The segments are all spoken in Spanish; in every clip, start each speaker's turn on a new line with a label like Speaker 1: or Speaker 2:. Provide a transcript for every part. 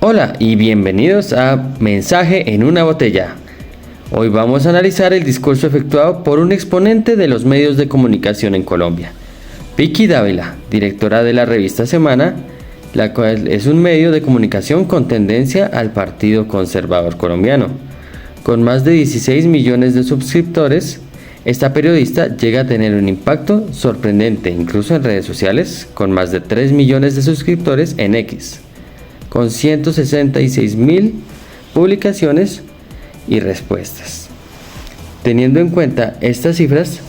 Speaker 1: Hola y bienvenidos a Mensaje en una botella. Hoy vamos a analizar el discurso efectuado por un exponente de los medios de comunicación en Colombia, Vicky Dávila, directora de la revista Semana, la cual es un medio de comunicación con tendencia al Partido Conservador Colombiano. Con más de 16 millones de suscriptores, esta periodista llega a tener un impacto sorprendente incluso en redes sociales, con más de 3 millones de suscriptores en X, con 166.000 publicaciones y respuestas. Teniendo en cuenta estas cifras,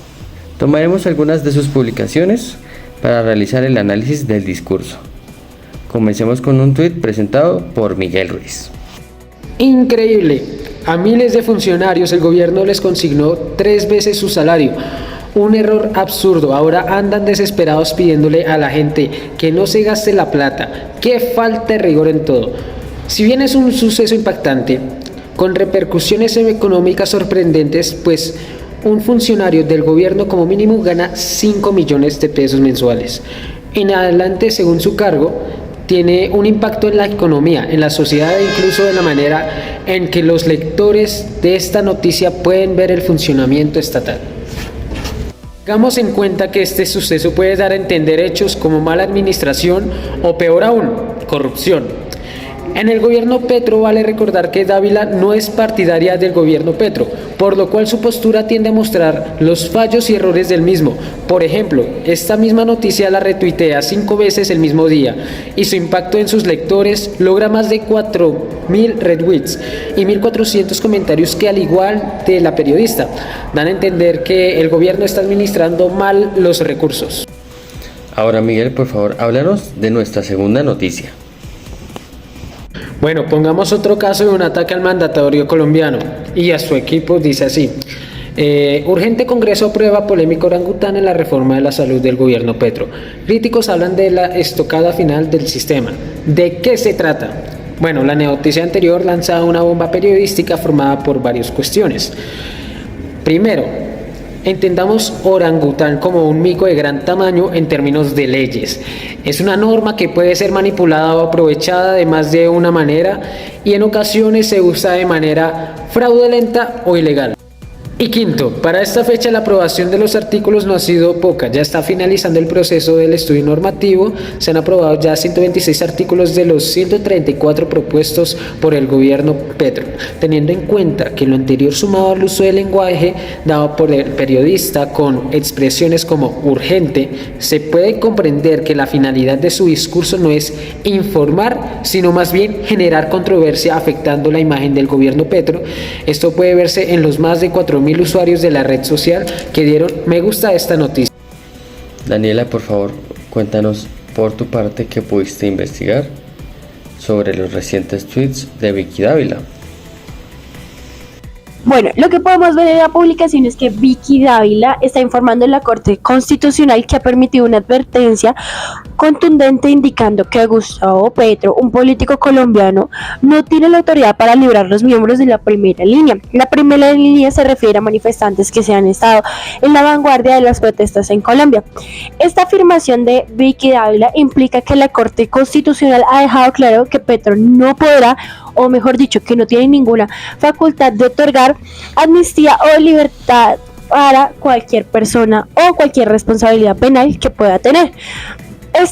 Speaker 1: tomaremos algunas de sus publicaciones para realizar el análisis del discurso. Comencemos con un tuit presentado por Miguel Ruiz.
Speaker 2: Increíble. A miles de funcionarios el gobierno les consignó 3 veces su salario. Un error absurdo. Ahora andan desesperados pidiéndole a la gente que no se gaste la plata. ¡Qué falta de rigor en todo! Si bien es un suceso impactante, con repercusiones económicas sorprendentes, pues un funcionario del gobierno como mínimo gana 5 millones de pesos mensuales. En adelante, según su cargo, tiene un impacto en la economía, en la sociedad e incluso en la manera en que los lectores de esta noticia pueden ver el funcionamiento estatal. Tengamos en cuenta que este suceso puede dar a entender hechos como mala administración o peor aún, corrupción. En el gobierno Petro vale recordar que Dávila no es partidaria del gobierno Petro, por lo cual su postura tiende a mostrar los fallos y errores del mismo. Por ejemplo, esta misma noticia la retuitea 5 veces el mismo día y su impacto en sus lectores logra más de 4.000 retweets y 1.400 comentarios que, al igual de la periodista, dan a entender que el gobierno está administrando mal los recursos.
Speaker 1: Ahora, Miguel, por favor, háblanos de nuestra segunda noticia.
Speaker 2: Bueno, pongamos otro caso de un ataque al mandatario colombiano y a su equipo. Dice así: urgente Congreso aprueba polémica orangután en la reforma de la salud del gobierno Petro. Críticos hablan de la estocada final del sistema. ¿De qué se trata? Bueno, la noticia anterior lanzaba una bomba periodística formada por varias cuestiones. Primero, entendamos orangután como un mico de gran tamaño en términos de leyes. Es una norma que puede ser manipulada o aprovechada de más de una manera y en ocasiones se usa de manera fraudulenta o ilegal. Y quinto, para esta fecha la aprobación de los artículos no ha sido poca. Ya está finalizando el proceso del estudio normativo. Se han aprobado ya 126 artículos de los 134 propuestos por el gobierno Petro. Teniendo en cuenta que lo anterior, sumado al uso del lenguaje dado por el periodista con expresiones como urgente, se puede comprender que la finalidad de su discurso no es informar, sino más bien generar controversia afectando la imagen del gobierno Petro. Esto puede verse en los más de 4.000 usuarios de la red social que dieron me gusta a esta noticia.
Speaker 1: Daniela, por favor, cuéntanos por tu parte qué pudiste investigar sobre los recientes tweets de Vicky Dávila.
Speaker 3: Bueno, lo que podemos ver en la publicación es que Vicky Dávila está informando en la Corte Constitucional que ha permitido una advertencia contundente indicando que Gustavo Petro, un político colombiano, no tiene la autoridad para librar los miembros de la primera línea. La primera línea se refiere a manifestantes que se han estado en la vanguardia de las protestas en Colombia. Esta afirmación de Vicky Dávila implica que la Corte Constitucional ha dejado claro que Petro no podrá, o mejor dicho, que no tiene ninguna facultad de otorgar amnistía o libertad para cualquier persona o cualquier responsabilidad penal que pueda tener. En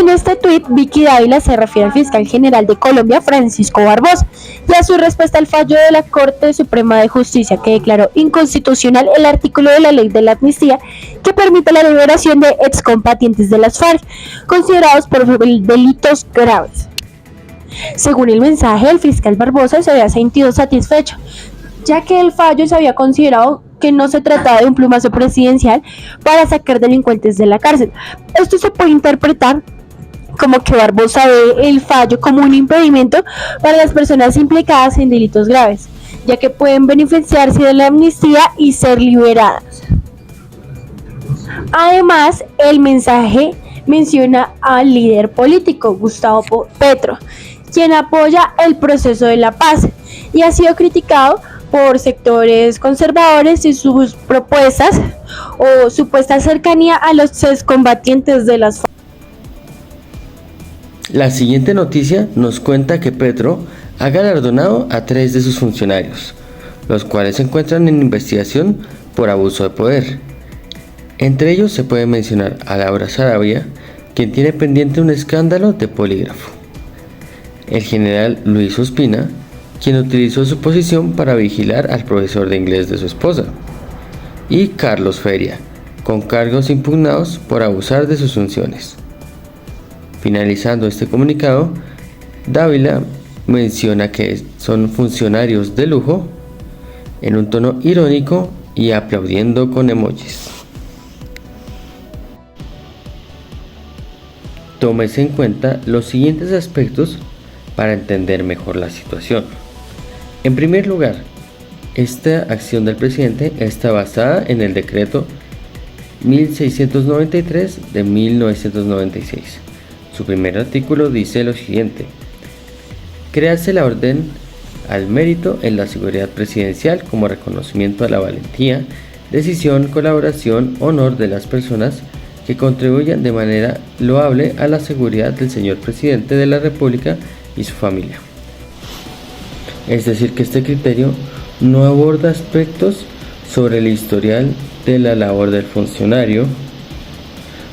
Speaker 3: este tuit Vicky Dávila se refiere al fiscal general de Colombia, Francisco Barbosa, y a su respuesta al fallo de la Corte Suprema de Justicia que declaró inconstitucional el artículo de la ley de la amnistía que permite la liberación de excombatientes de las FARC considerados por delitos graves. Según el mensaje, el fiscal Barbosa se había sentido satisfecho, ya que el fallo se había considerado que no se trataba de un plumazo presidencial para sacar delincuentes de la cárcel. Esto se puede interpretar como que Barbosa ve el fallo como un impedimento para las personas implicadas en delitos graves, ya que pueden beneficiarse de la amnistía y ser liberadas. Además, el mensaje menciona al líder político, Gustavo Petro, quien apoya el proceso de la paz y ha sido criticado por sectores conservadores y sus propuestas o supuesta cercanía a los excombatientes de las FARC.
Speaker 1: La siguiente noticia nos cuenta que Petro ha galardonado a 3 de sus funcionarios, los cuales se encuentran en investigación por abuso de poder. Entre ellos se puede mencionar a Laura Sarabia, quien tiene pendiente un escándalo de polígrafo; el general Luis Ospina, quien utilizó su posición para vigilar al profesor de inglés de su esposa; y Carlos Feria, con cargos impugnados por abusar de sus funciones. Finalizando este comunicado, Dávila menciona que son funcionarios de lujo en un tono irónico y aplaudiendo con emojis. Tómese en cuenta los siguientes aspectos para entender mejor la situación. En primer lugar, esta acción del presidente está basada en el decreto 1693 de 1996. Su primer artículo dice lo siguiente: créase la orden al mérito en la seguridad presidencial como reconocimiento a la valentía, decisión, colaboración, honor de las personas que contribuyan de manera loable a la seguridad del señor presidente de la República y su familia. Es decir, que este criterio no aborda aspectos sobre el historial de la labor del funcionario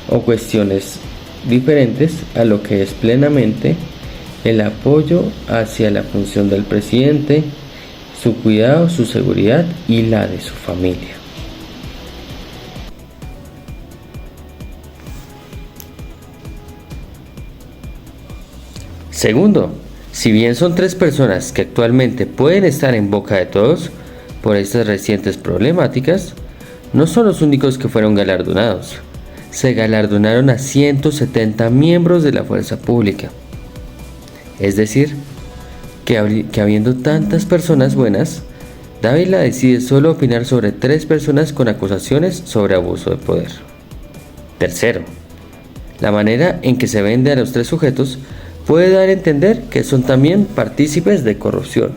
Speaker 1: o cuestiones diferentes a lo que es plenamente el apoyo hacia la función del presidente, su cuidado, su seguridad y la de su familia. Segundo, si bien son 3 personas que actualmente pueden estar en boca de todos por estas recientes problemáticas, no son los únicos que fueron galardonados. Se galardonaron a 170 miembros de la fuerza pública. Es decir, que habiendo tantas personas buenas, Dávila decide solo opinar sobre 3 personas con acusaciones sobre abuso de poder. Tercero, la manera en que se vende a los 3 sujetos puede dar a entender que son también partícipes de corrupción.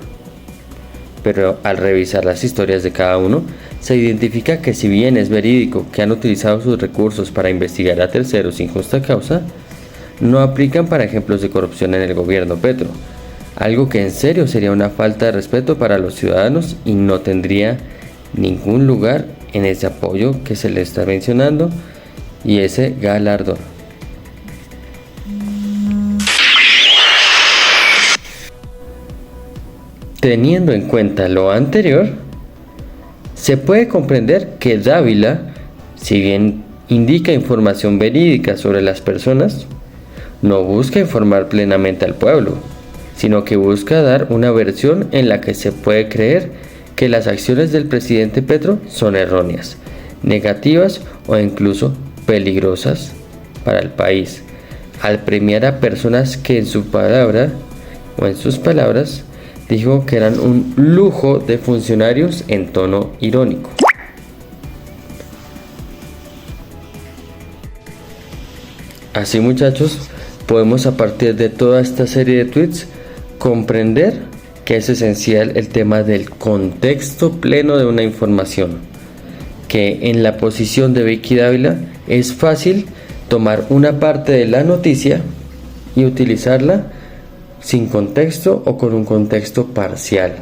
Speaker 1: Pero al revisar las historias de cada uno, se identifica que si bien es verídico que han utilizado sus recursos para investigar a terceros sin justa causa, no aplican para ejemplos de corrupción en el gobierno Petro, algo que en serio sería una falta de respeto para los ciudadanos y no tendría ningún lugar en ese apoyo que se le está mencionando y ese galardón. Teniendo en cuenta lo anterior, se puede comprender que Dávila, si bien indica información verídica sobre las personas, no busca informar plenamente al pueblo, sino que busca dar una versión en la que se puede creer que las acciones del presidente Petro son erróneas, negativas o incluso peligrosas para el país, al premiar a personas que en sus palabras dijo que eran un lujo de funcionarios en tono irónico. Así, muchachos, podemos a partir de toda esta serie de tweets comprender que es esencial el tema del contexto pleno de una información, que en la posición de Vicky Dávila es fácil tomar una parte de la noticia y utilizarla sin contexto o con un contexto parcial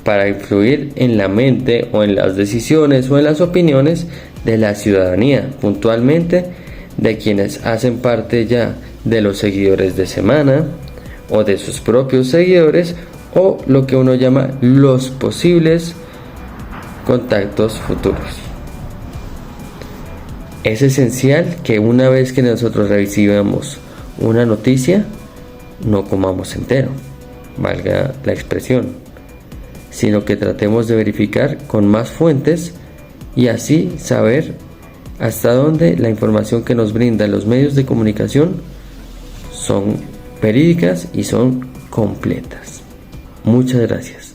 Speaker 1: para influir en la mente o en las decisiones o en las opiniones de la ciudadanía, puntualmente de quienes hacen parte ya de los seguidores de semana o de sus propios seguidores o lo que uno llama los posibles contactos futuros. Es esencial que una vez que nosotros recibamos una noticia, no comamos entero, valga la expresión, sino que tratemos de verificar con más fuentes y así saber hasta dónde la información que nos brindan los medios de comunicación son verídicas y son completas. Muchas gracias.